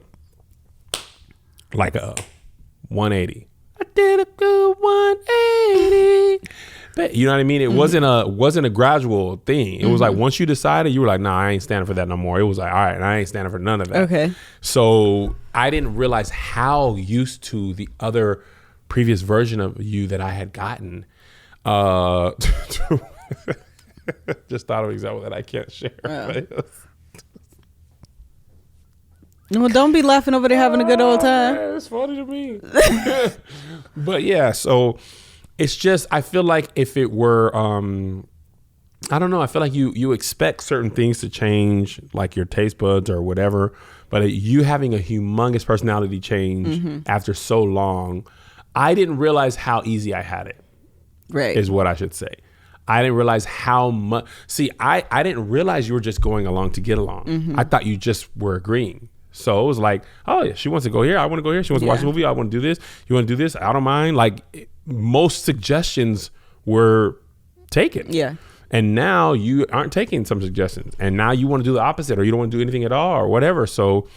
180. I did a good 180. You know what I mean? It wasn't a gradual thing. It was like once you decided, you were like, nah, I ain't standing for that no more. It was like, all right, I ain't standing for none of that. Okay. So I didn't realize how used to the other previous version of you that I had gotten. Just thought of an example that I can't share. Well, don't be laughing over there having a good old time. It's funny to me. But yeah, so it's just, I feel like if it were, I don't know, I feel like you expect certain things to change, like your taste buds or whatever, but you having a humongous personality change after so long, I didn't realize how easy I had it. Right. Is what I should say. I didn't realize how much. See, I didn't realize you were just going along to get along. I thought you just were agreeing. So it was like, oh yeah, she wants to go here, I want to go here. She wants to watch the movie, I want to do this. You want to do this? I don't mind. Like most suggestions were taken. Yeah. And now you aren't taking some suggestions, and now you want to do the opposite, or you don't want to do anything at all, or whatever. So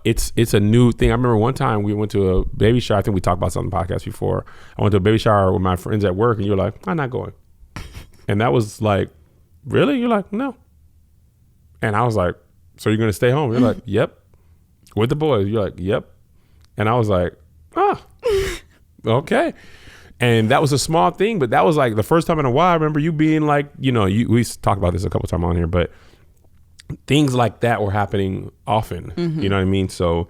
it's a new thing. I remember one time we went to a baby shower. I think we talked about something on the podcast before. I went to a baby shower with my friends at work, and you were like, I'm not going. And that was like, really? You're like, no. And I was like, so you're going to stay home? You're like, yep. With the boys? You're like, yep. And I was like, Okay. And that was a small thing, but that was like the first time in a while. I remember you being like, we talked about this a couple times on here, but things like that were happening often. You know what I mean? So,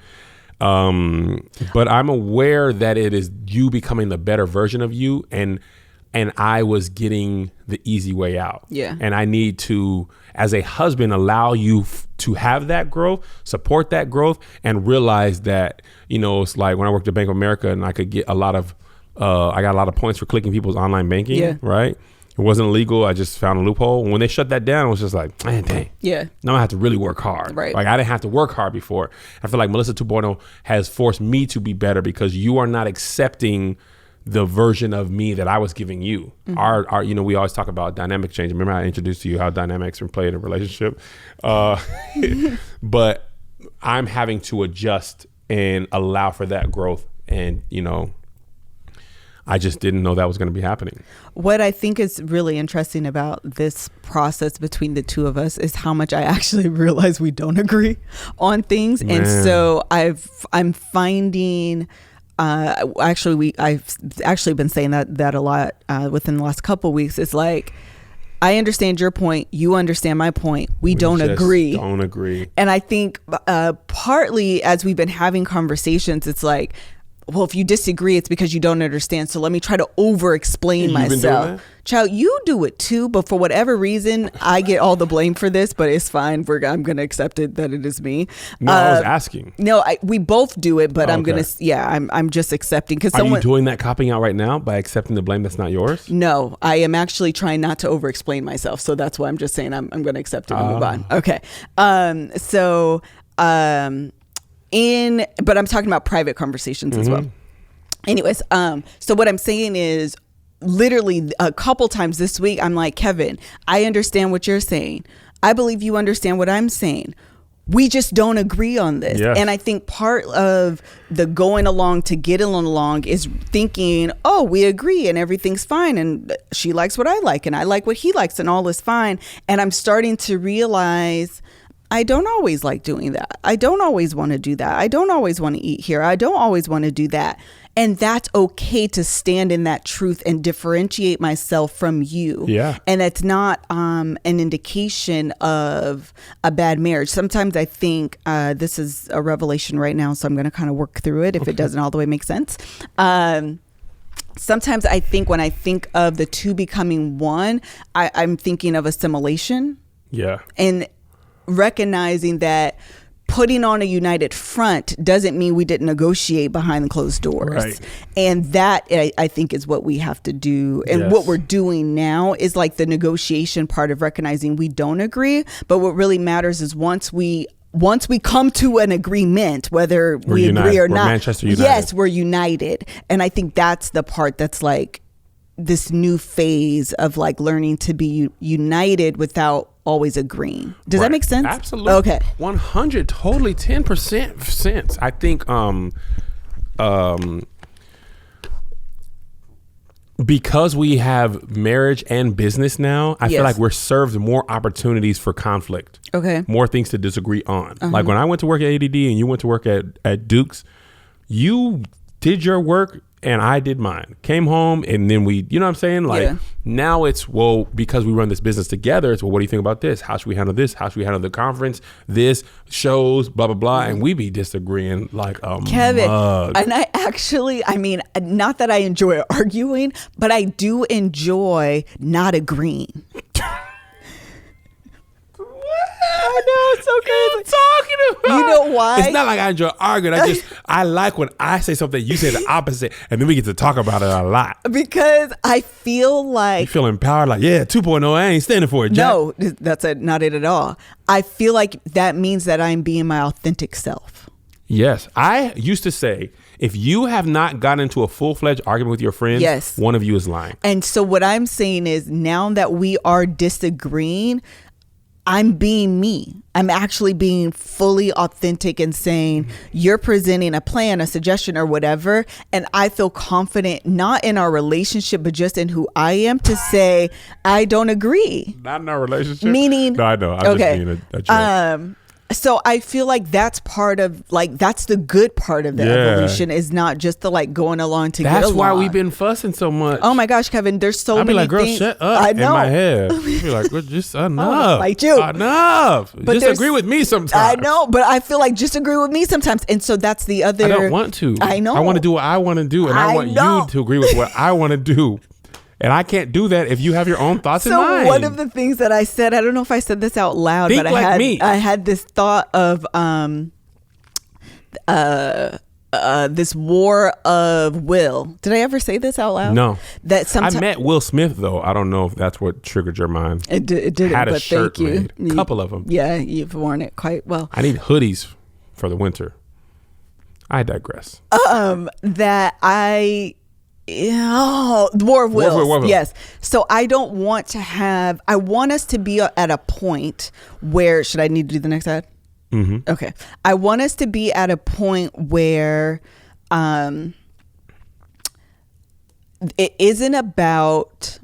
but I'm aware that it is you becoming the better version of you, and I was getting the easy way out. Yeah. And I need to, as a husband, allow you to have that growth, support that growth, and realize that, it's like when I worked at Bank of America and I could get I got a lot of points for clicking people's online banking, right? It wasn't illegal. I just found a loophole. When they shut that down, it was just like, man, dang. Yeah. Now I have to really work hard. Right. Like I didn't have to work hard before. I feel like Melissa 2.0 has forced me to be better because you are not accepting the version of me that I was giving you. Our we always talk about dynamic change. Remember I introduced to you how dynamics are played in a relationship? But I'm having to adjust and allow for that growth. And, I just didn't know that was going to be happening. What I think is really interesting about this process between the two of us is how much I actually realize we don't agree on things. Man. And so I'm finding, I've actually been saying that a lot within the last couple of weeks. It's like, I understand your point. You understand my point. We don't agree. Don't agree. And I think partly as we've been having conversations, it's like, well, if you disagree, it's because you don't understand. So let me try to over-explain myself. Child, you do it too, but for whatever reason, I get all the blame for this, but it's fine. I'm going to accept it that it is me. No, I was asking. No, we both do it, but I'm going to, I'm just accepting. Are you doing that copying out right now by accepting the blame that's not yours? No, I am actually trying not to over-explain myself. So that's why I'm just saying I'm going to accept it and move on. Okay. But I'm talking about private conversations as well. Anyways, so what I'm saying is literally a couple times this week, I'm like, Kevin, I understand what you're saying. I believe you understand what I'm saying. We just don't agree on this. Yes. And I think part of the going along to get along is thinking, oh, we agree and everything's fine. And she likes what I like and I like what he likes and all is fine. And I'm starting to realize I don't always like doing that. I don't always want to do that. I don't always want to eat here. I don't always want to do that. And that's okay to stand in that truth and differentiate myself from you. Yeah. And it's not an indication of a bad marriage. Sometimes I think this is a revelation right now, so I'm going to kind of work through it if it doesn't all the way make sense. Sometimes I think when I think of the two becoming one, I'm thinking of assimilation. Yeah. And recognizing that putting on a united front doesn't mean we didn't negotiate behind the closed doors. Right. And that I think is what we have to do. And what we're doing now is like the negotiation part of recognizing we don't agree. But what really matters is once we come to an agreement, whether we agree or not, Manchester United. Yes, we're united. And I think that's the part that's like this new phase of like learning to be united without always agreeing. Does that make sense? Absolutely. Okay. 100, totally 10% sense. I think because we have marriage and business now, I feel like we're served more opportunities for conflict. Okay. More things to disagree on. Like when I went to work at ADD and you went to work at Duke's, you did your work and I did mine. Came home and then we, you know what I'm saying? Like now it's, well, because we run this business together, it's, well, what do you think about this? How should we handle this? How should we handle the conference? This, shows, blah, blah, blah. And we be disagreeing like a Kevin, mug. And I mean, not that I enjoy arguing, but I do enjoy not agreeing. I know, it's so crazy. Talking about? You know why? It's not like I enjoy arguing. I like when I say something, you say the opposite, and then we get to talk about it a lot. Because I feel like... You feel empowered, like, 2.0, I ain't standing for it, Jack. No, that's not it at all. I feel like that means that I'm being my authentic self. Yes. I used to say, if you have not gotten into a full-fledged argument with your friends, one of you is lying. And so what I'm saying is, now that we are disagreeing, I'm being me. I'm actually being fully authentic and saying, you're presenting a plan, a suggestion or whatever. And I feel confident, not in our relationship, but just in who I am to say, I don't agree. Not in our relationship? Meaning. No, I know. I'm just being a joke. So I feel like that's part of that's the good part of the evolution, is not just the going along to get along. That's why we've been fussing so much. Oh my gosh, Kevin, there's so many like, girl, things. shut up. I know. In my head. I'd be like, girl, just enough. Like you. Enough. But just agree with me sometimes. I know, but I feel like just agree with me sometimes. And so that's the other. I don't want to. I know. I want to do what I want to do. And I want you to agree with what I want to do. And I can't do that if you have your own thoughts in mind. So one of the things that I said, I don't know if I said this out loud, Think but I had this thought of this war of will. Did I ever say this out loud? No. That sometimes I met Will Smith though. I don't know if that's what triggered your mind. It didn't. Had a but shirt thank you. made. A couple of them. Yeah, you've worn it quite well. I need hoodies for the winter. I digress. That I. The war of wills. War. Yes. So I don't want to have. I want us to be at a point where. Should I need to do the next ad? Mm-hmm. Okay. I want us to be at a point where it isn't about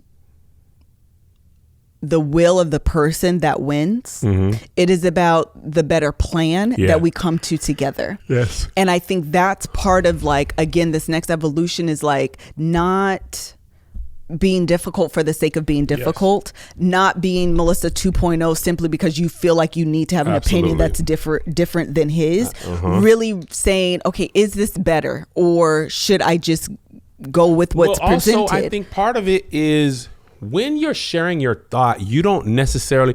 the will of the person that wins. Mm-hmm. It is about the better plan that we come to together. Yes. And I think that's part of again, this next evolution is not being difficult for the sake of being difficult, not being Melissa 2.0 simply because you feel like you need to have an opinion that's different than his. Really saying, okay, is this better, or should I just go with what's presented? Also, I think part of it is when you're sharing your thought, you don't necessarily.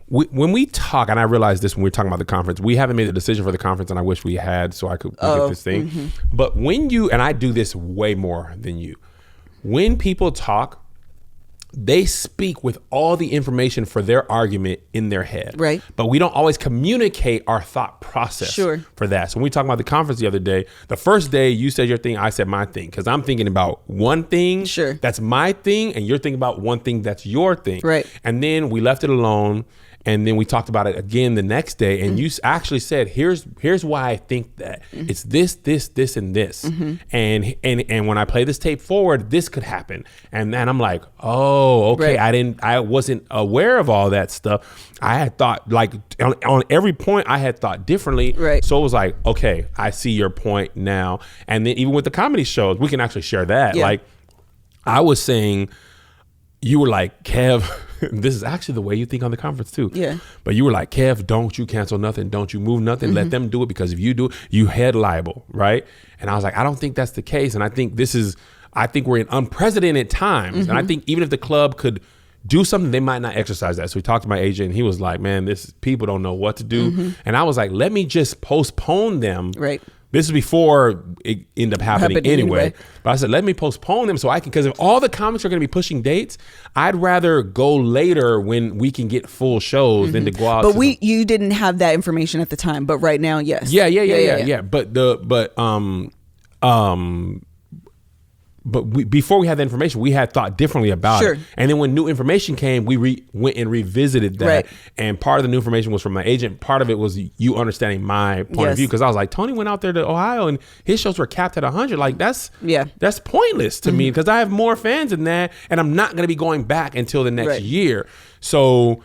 When we talk, and I realized this when we were talking about the conference, we haven't made the decision for the conference, and I wish we had, so I could get this thing. Mm-hmm. But when you, and I do this way more than you, when people talk, they speak with all the information for their argument in their head. Right. But we don't always communicate our thought process for that. So when we talked about the conference the other day, the first day you said your thing, I said my thing. Because I'm thinking about one thing that's my thing, and you're thinking about one thing that's your thing. Right. And then we left it alone. And then we talked about it again the next day, and you actually said, "Here's why I think that it's this, and this." And when I play this tape forward, this could happen. And then I'm like, "Oh, okay." Right. I wasn't aware of all that stuff. I had thought on every point I had thought differently. Right. So it was like, okay, I see your point now. And then even with the comedy shows, we can actually share that. Yeah. Like I was saying, you were like, Kev. This is actually the way you think on the conference too. Yeah. But you were like, Kev, don't you cancel nothing. Don't you move nothing. Let them do it, because if you do, you head liable. Right. And I was like, I don't think that's the case. And I think we're in unprecedented times. And I think even if the club could do something, they might not exercise that. So we talked to my agent, and he was like, man, people don't know what to do. And I was like, let me just postpone them. Right. This is before it ended up happening anyway. But I said, let me postpone them so I can, because if all the comics are going to be pushing dates, I'd rather go later when we can get full shows than to go out. But you didn't have that information at the time, but right now, yes. Yeah. But before we had the information, we had thought differently about it. And then when new information came, we went and revisited that. Right. And part of the new information was from my agent. Part of it was you understanding my point of view. Because I was like, Tony went out there to Ohio and his shows were capped at 100. Like that's pointless to me, because I have more fans than that. And I'm not going to be going back until the next year. So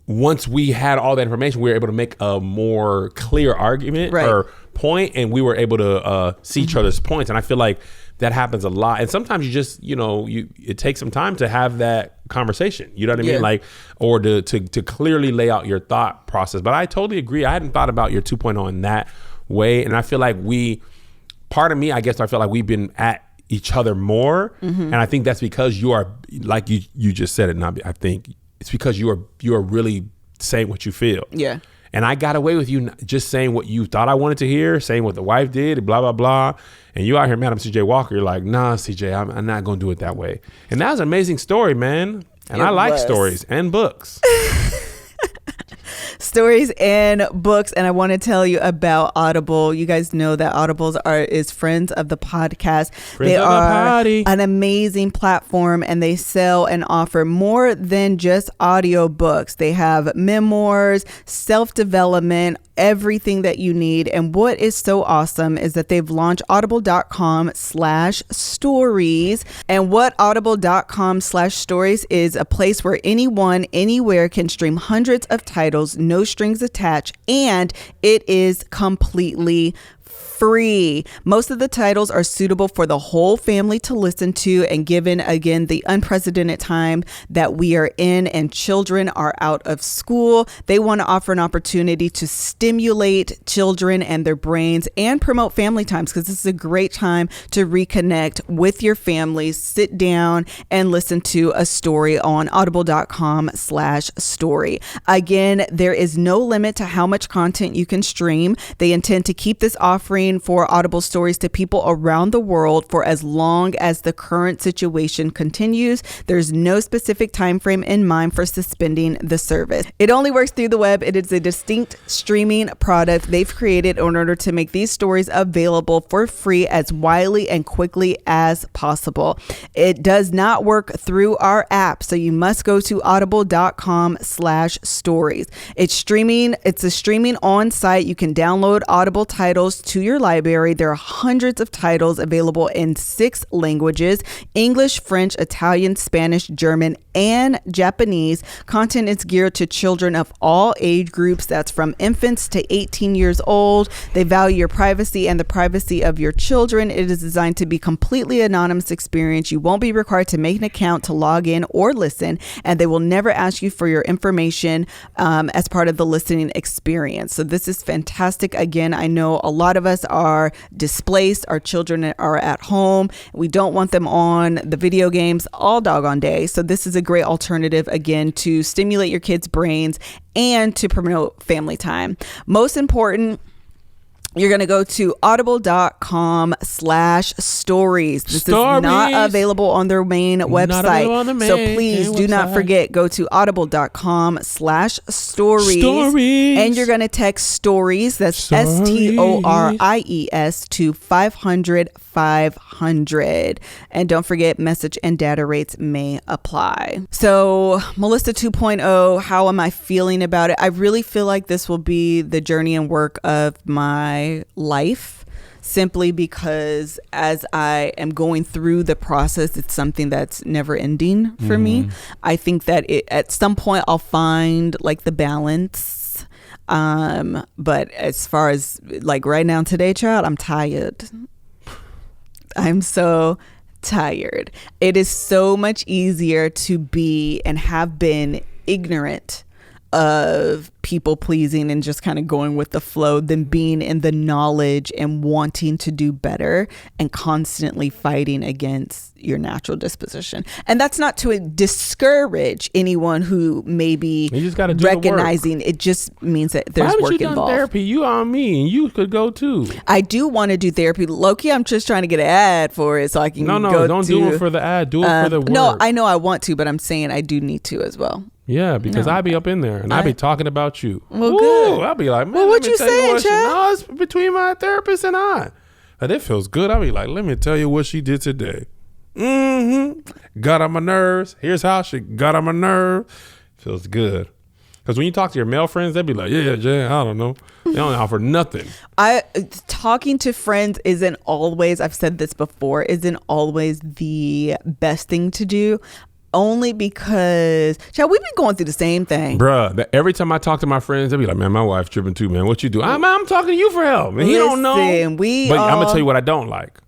once we had all that information, we were able to make a more clear argument or point, and we were able to see each other's points. And I feel like that happens a lot. And sometimes you just, it takes some time to have that conversation. You know what I mean? Like, or to clearly lay out your thought process. But I totally agree. I hadn't thought about your 2.0 in that way. And I feel like part of me, I guess I feel like we've been at each other more. And I think that's because you are, like you just said it, I think it's because you are really saying what you feel. Yeah. And I got away with you just saying what you thought I wanted to hear, saying what the wife did, blah, blah, blah. And you out here, Madam CJ Walker, you're like, nah, CJ, I'm not going to do it that way. And that was an amazing story, man. And I like stories and books. Stories and books. And I want to tell you about Audible. You guys know that Audible is friends of the podcast. They are an amazing platform, and they sell and offer more than just audio books. They have memoirs, self-development, everything that you need. And what is so awesome is that they've launched audible.com/stories. And what audible.com/stories is a place where anyone, anywhere can stream hundreds of titles, no strings attached, and it is completely free. Most of the titles are suitable for the whole family to listen to, and given again the unprecedented time that we are in and children are out of school, they want to offer an opportunity to stimulate children and their brains and promote family times, because this is a great time to reconnect with your families. Sit down and listen to a story on audible.com/story. Again, there is no limit to how much content you can stream. They intend to keep this offering for Audible stories to people around the world for as long as the current situation continues. There's no specific time frame in mind for suspending the service. It only works through the web. It is a distinct streaming product they've created in order to make these stories available for free as widely and quickly as possible. It does not work through our app, so you must go to audible.com/stories. It's a streaming on site. You can download Audible titles to your library. There are hundreds of titles available in 6 languages: English, French, Italian, Spanish, German, and Japanese. Content is geared to children of all age groups. That's from infants to 18 years old. They value your privacy and the privacy of your children. It is designed to be completely anonymous experience. You won't be required to make an account to log in or listen, and they will never ask you for your information as part of the listening experience. So this is fantastic. Again, I know a lot of us are displaced. Our children are at home. We don't want them on the video games all doggone day. So this is a great alternative, again, to stimulate your kids' brains and to promote family time. Most important, you're going to go to audible.com/stories. This is not available on their main website. So please do not forget, go to audible.com/stories. And you're going to text stories. That's STORIES to 500. And don't forget, message and data rates may apply. So Melissa 2.0, how am I feeling about it? I really feel like this will be the journey and work of my life, simply because as I am going through the process, it's something that's never ending for me. I think that at some point I'll find like the balance. But as far as like right now today, child, I'm tired. I'm so tired. It is so much easier to be and have been ignorant of people pleasing and just kind of going with the flow than being in the knowledge and wanting to do better and constantly fighting against your natural disposition. And that's not to discourage anyone who may be recognizing. It just means that there's work involved. Why haven't you done therapy? You on me, and you could go too. I do want to do therapy. Low-key, I'm just trying to get an ad for it so I can don't do it for the ad. Do it for the work. No, I know I want to, but I'm saying I do need to as well. Yeah, because I be up in there and I be talking about you. Well, good. I'll be like, man, well, what you saying, Chad? No, it's between my therapist and I. And it feels good. I'll be like, let me tell you what she did today. Got on my nerves. Here's how she got on my nerve. Feels good. Because when you talk to your male friends, they be like, yeah, I don't know. They don't offer nothing. Talking to friends isn't always, I've said this before, isn't always the best thing to do. Only because, child, we've been going through the same thing. Bruh, every time I talk to my friends, they be like, man, my wife's tripping too, man. What you do? I'm talking to you for help. And he don't know. But I'm going to tell you what I don't like.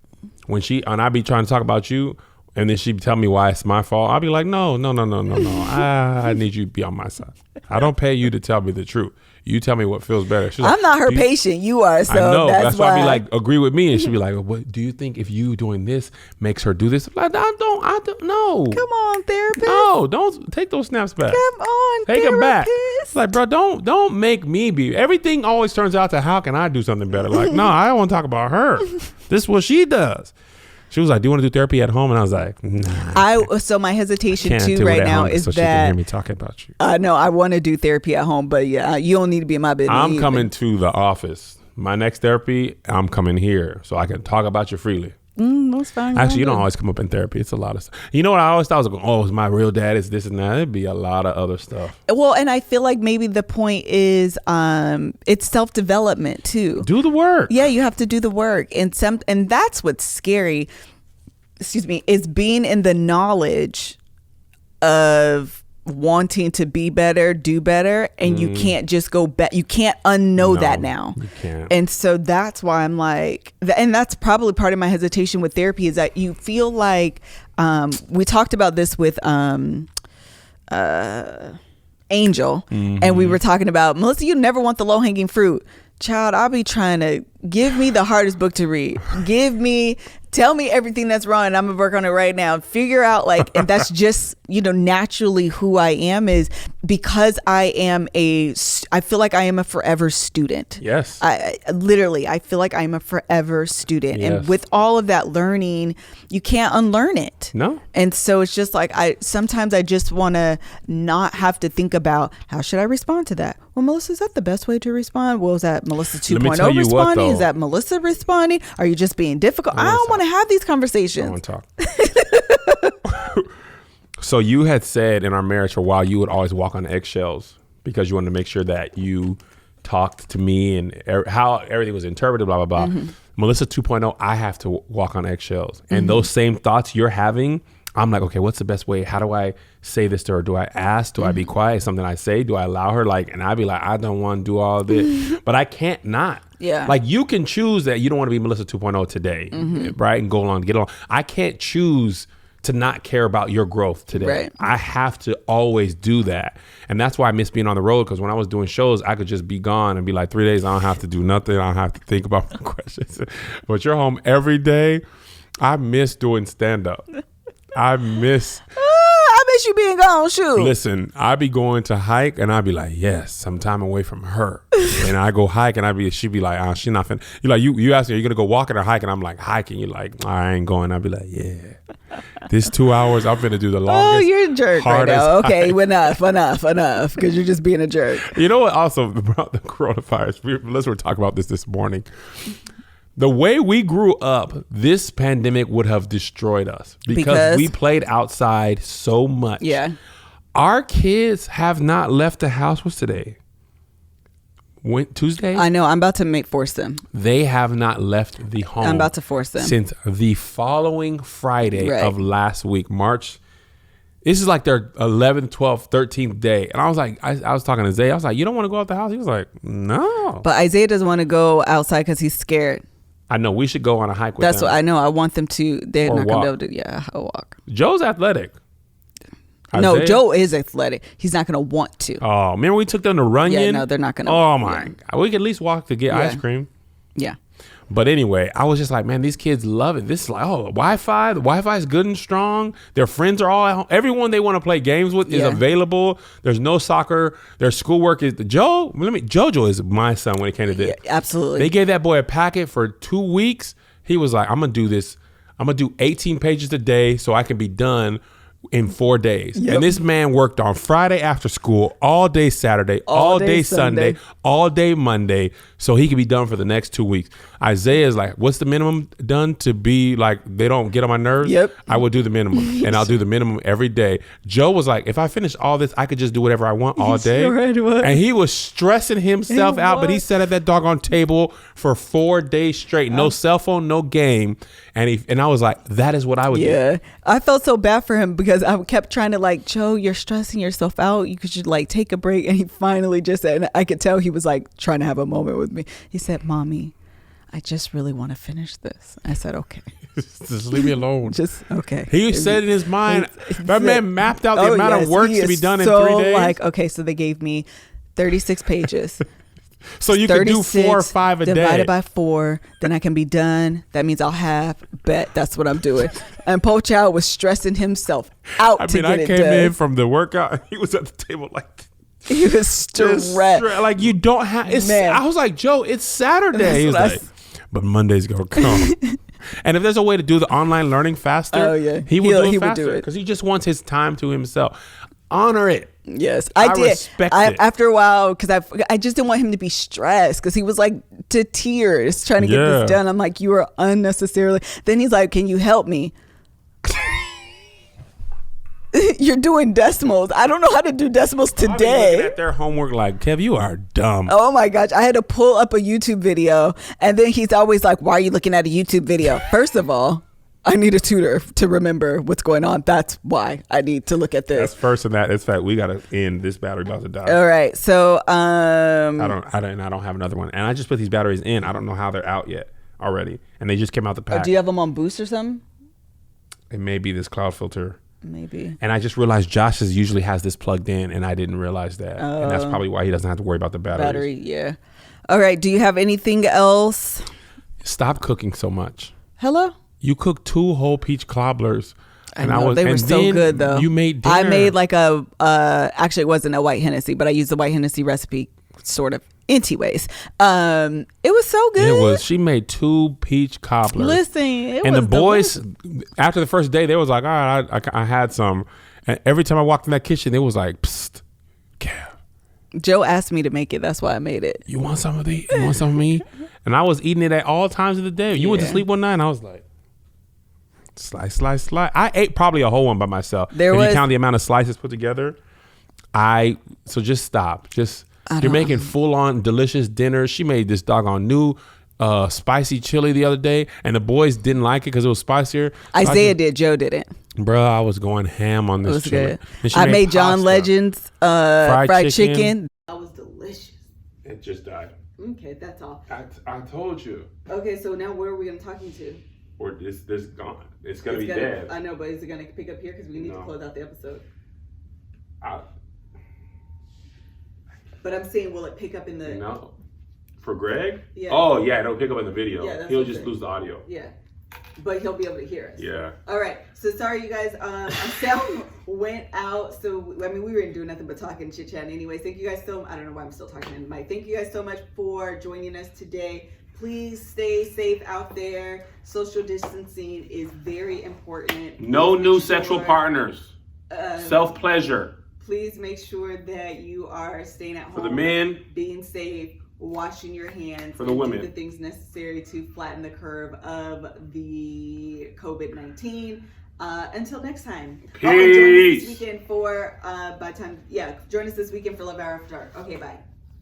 When I be trying to talk about you, and then she tell me why it's my fault, I'll be like, no. I need you to be on my side. I don't pay you to tell me the truth. You tell me what feels better. She's I'm not her patient. You are. So I know. That's why I be like, agree with me. And she'd be like, what do you think if you doing this makes her do this? I'm like, I don't know. Come on, therapist. No, don't take those snaps back. Come on, take them back. It's like, bro, don't make me be. Everything always turns out to how can I do something better? Like, no, I don't want to talk about her. This is what she does. She was like, do you want to do therapy at home? And I was like, nah. So my hesitation too right now is so that she can hear me talking about you. No, I want to do therapy at home, but yeah, you don't need to be in my business. I'm coming to the office. My next therapy, I'm coming here so I can talk about you freely. That's fine. Actually, you don't always come up in therapy. It's a lot of stuff. You know what I always thought was, oh, is my real dad is this and that. It'd be a lot of other stuff. Well, and I feel like maybe the point is it's self-development too. Do the work. Yeah, you have to do the work. And that's what's scary, is being in the knowledge of wanting to be better, do better, and you can't just go back. You can't unknow that now. You can't. And so that's why I'm like, and that's probably part of my hesitation with therapy, is that you feel like, we talked about this with Angel, and we were talking about, Melissa, you never want the low-hanging fruit. Child, I'll be trying to give me the hardest book to read. Tell me everything that's wrong, and I'm gonna work on it right now. Figure out, like, and that's just, naturally who I am, is because I feel like I am a forever student. Yes. I feel like I'm a forever student. Yes. And with all of that learning, you can't unlearn it. No. And so it's just like, sometimes I just want to not have to think about, how should I respond to that? Well, Melissa, is that the best way to respond? Well, is that Melissa 2.0 responding? Is that Melissa responding? Are you just being difficult? I don't want to have these conversations. I want to talk. So you had said in our marriage for a while, you would always walk on eggshells because you wanted to make sure that you talked to me and how everything was interpreted, blah, blah, blah. Melissa 2.0, I have to walk on eggshells. And those same thoughts you're having, I'm like, okay, what's the best way? How do I say this to her? Do I ask? Do I be quiet? Something I say? Do I allow her? And I'd be like, I don't want to do all this, but I can't not. Yeah. Like, you can choose that you don't want to be Melissa 2.0 today, right? And go along, get along. I can't choose to not care about your growth today. Right. I have to always do that. And that's why I miss being on the road, because when I was doing shows, I could just be gone and be like, 3 days, I don't have to do nothing. I don't have to think about my questions. But you're home every day. I miss doing stand-up. I miss you being gone, shoot. Listen, I be going to hike and I be like, yes, some time away from her. And I go hike and she be like, she not finna. You like, you ask me, are you gonna go walking or hiking? I'm like, hiking. You're like, I ain't going. I'll be like, yeah. This 2 hours, I'm finna do the longest. Oh, you're a jerk right now. Okay, enough. Because you're just being a jerk. You know what? Also, about the coronavirus, Melissa were talking about this morning. The way we grew up, this pandemic would have destroyed us because we played outside so much. Yeah. Our kids have not left the house. What's today? Tuesday? I know. I'm about to force them. They have not left the home. I'm about to force them. Since the following Friday of last week, March. This is like their 11th, 12th, 13th day. And I was like, I was talking to Zay. I was like, you don't want to go out the house? He was like, no. But Isaiah doesn't want to go outside because he's scared. I know. We should go on a hike with them. That's what I know. I want them to. They're not going to be able to. Yeah, a walk. Joe's athletic. No, Isaiah? Joe is athletic. He's not going to want to. Oh, remember we took them to Runyon? Yeah, no, they're not going to. Oh, my. Yeah. We could at least walk to get ice cream. Yeah. But anyway, I was just like, man, these kids love it. This is like, Wi-Fi. The Wi-Fi is good and strong. Their friends are all at home. Everyone they want to play games with is available. There's no soccer. Their schoolwork is Jojo is my son when it came to this. Yeah, absolutely. They gave that boy a packet for 2 weeks. He was like, I'm going to do this. I'm going to do 18 pages a day so I can be done in 4 days. Yep. And this man worked on Friday after school, all day Saturday, all day Sunday, all day Monday, so he could be done for the next 2 weeks. Isaiah is like, what's the minimum done to be like, they don't get on my nerves? Yep. I will do the minimum, and I'll do the minimum every day. Joe was like, if I finish all this, I could just do whatever I want all day. And he was stressing himself out, but he sat at that doggone table for 4 days straight. No cell phone, no game. And I was like, that is what I would do. Yeah. I felt so bad for him because I kept trying to like, Joe, you're stressing yourself out. You should like take a break. And he finally just said, and I could tell he was like trying to have a moment with me. He said, Mommy, I just really want to finish this. I said, okay. Just leave me alone. Just, okay. He said in his mind, that man mapped out the amount of work to be done in 3 days. Like, okay, so they gave me 36 pages. So you can do 4 or 5 a day. Divided by 4, then I can be done. That means I'll have. Bet that's what I'm doing. And Po Chow was stressing himself out to get it done. I came in from the workout. He was at the table like, he was stressed. Like, you don't have. I was like, Joe, it's Saturday. He was like, but Monday's gonna come. And if there's a way to do the online learning faster, he would do it faster because he just wants his time to himself. honor it. Yes, I did. Respect it. After a while, because I just didn't want him to be stressed because he was like to tears trying to get this done. I'm like, you are unnecessarily. Then he's like, can you help me? You're doing decimals. I don't know how to do decimals today. Looking at their homework like, Kev, you are dumb. Oh my gosh. I had to pull up a YouTube video. And then he's always like, why are you looking at a YouTube video? First of all, I need a tutor to remember what's going on. That's why I need to look at this. That's first in that. It's fact. We got to end this battery about to die. All right. So I don't have another one. And I just put these batteries in. I don't know how they're out yet already. And they just came out the pack. Do you have them on boost or something? It may be this cloud filter. Maybe. And I just realized Josh's usually has this plugged in, and I didn't realize that. And that's probably why he doesn't have to worry about the battery. Yeah. All right. Do you have anything else? Stop cooking so much. Hello? You cooked 2 whole peach cobblers. They were so good though. You made dinner. I made like actually it wasn't a white Hennessy, but I used the white Hennessy recipe sort of anyways. It was so good. It was. She made 2 peach cobblers. Listen, and the boys, after the first day, they was like, all right, I had some. And every time I walked in that kitchen, it was like, psst, Kev. Joe asked me to make it. That's why I made it. You want some of these? You want some of me? And I was eating it at all times of the day. You went to sleep one night, and I was like, slice. I ate probably a whole one by myself. If you count the amount of slices put together, so just stop. You're making full on delicious dinners. She made this doggone new spicy chili the other day, and the boys didn't like it because it was spicier. So Isaiah did. Joe didn't. Bro, I was going ham on this. It was chili. good. I made John Legend's fried chicken. That was delicious. It just died. Okay, that's all. I told you. Okay, so now where are we going to talking to? Or this gone. It's gonna be dead. I know, but is it gonna pick up here because we need to close out the episode? But I'm saying, will it pick up in the? No. For Greg? Yeah. Oh yeah, it'll pick up in the video. Yeah, he'll just lose the audio. Yeah, but he'll be able to hear us. Yeah. All right. So sorry, you guys. Our sound went out. So I mean, we weren't doing nothing but talking, chit chatting. Anyways, thank you guys so. I don't know why I'm still talking in the mic. Thank you guys so much for joining us today. Please stay safe out there. Social distancing is very important. No new sexual partners. Self-pleasure. Please make sure that you are staying at home. For the men. Being safe, washing your hands. For the women. Do the things necessary to flatten the curve of the COVID-19. Until next time. Peace. Join us this weekend for, join us this weekend for Love Hour After Dark. Okay, bye.